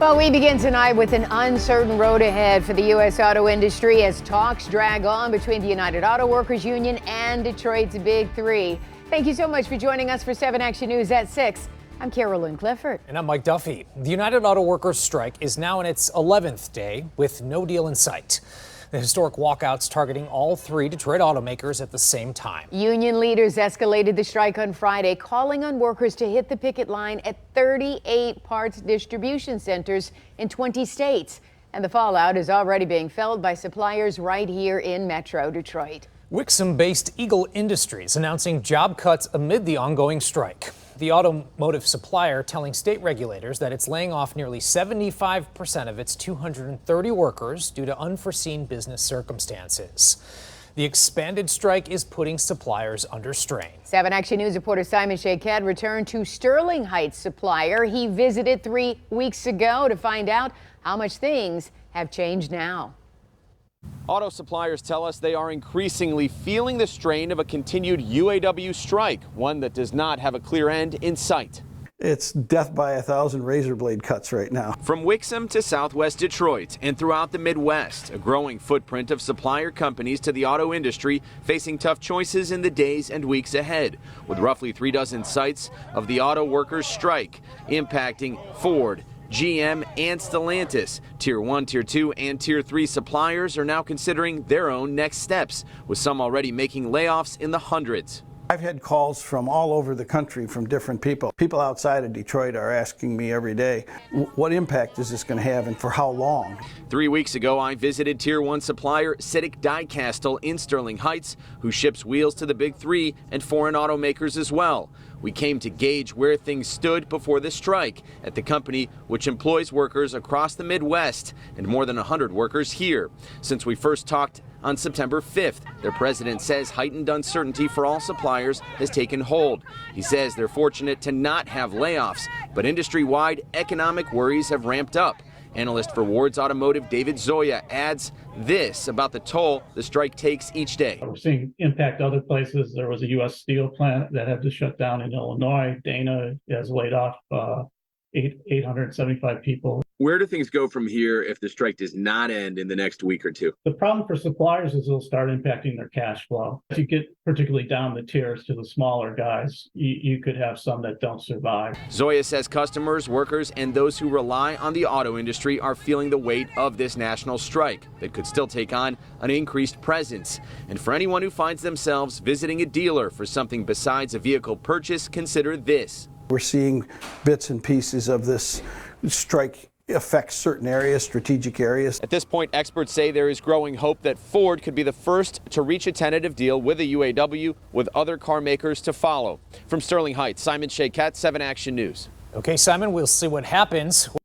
Well, we begin tonight with an uncertain road ahead for the U.S. auto industry as talks drag on between the United Auto Workers Union and Detroit's Big Three. Thank you so much for joining us for 7 Action News at 6. I'm Carolyn Clifford. And I'm Mike Duffy. The United Auto Workers strike is now in its 11th day with no deal in sight. The historic walkouts targeting all three Detroit automakers at the same time. Union leaders escalated the strike on Friday, calling on workers to hit the picket line at 38 parts distribution centers in 20 states. And the fallout is already being felt by suppliers right here in Metro Detroit. Wixom-based Eagle Industries announcing job cuts amid the ongoing strike. The automotive supplier telling state regulators that it's laying off nearly 75% of its 230 workers due to unforeseen business circumstances. The expanded strike is putting suppliers under strain. 7 Action News reporter Simon Shaked returned to Sterling Heights supplier he visited 3 weeks ago to find out how much things have changed now. Auto suppliers tell us they are increasingly feeling the strain of a continued UAW strike, one that does not have a clear end in sight. It's death by 1,000 razor blade cuts right now. From Wixom to Southwest Detroit and throughout the Midwest, a growing footprint of supplier companies to the auto industry facing tough choices in the days and weeks ahead, with roughly 36 sites of the auto workers strike impacting Ford, GM, and Stellantis. Tier 1, Tier 2, and Tier 3 suppliers are now considering their own next steps, with some already making layoffs in the hundreds. I've had calls from all over the country from different people. People outside of Detroit are asking me every day, what impact is this going to have and for how long? 3 weeks ago, I visited Tier 1 supplier Citic Die-Castle in Sterling Heights, who ships wheels to the Big Three and foreign automakers as well. We came to gauge where things stood before the strike at the company, which employs workers across the Midwest and more than 100 workers here. Since we first talked on September 5th, their president says heightened uncertainty for all suppliers has taken hold. He says they're fortunate to not have layoffs, but industry-wide economic worries have ramped up. Analyst for Ward's Automotive David Zoya adds this about the toll the strike takes each day. We're seeing impact other places. There was a U.S. steel plant that had to shut down in Illinois. Dana has laid off 875 people. Where do things go from here if the strike does not end in the next week or two? The problem for suppliers is it'll start impacting their cash flow. If you get particularly down the tiers to the smaller guys, you could have some that don't survive. Zoya says customers, workers, and those who rely on the auto industry are feeling the weight of this national strike that could still take on an increased presence. And for anyone who finds themselves visiting a dealer for something besides a vehicle purchase, consider this. We're seeing bits and pieces of this strike affects certain areas, strategic areas. At this point, experts say there is growing hope that Ford could be the first to reach a tentative deal with the UAW, with other car makers to follow. From Sterling Heights, Simon Shaked, 7 Action News. Okay, Simon, we'll see what happens.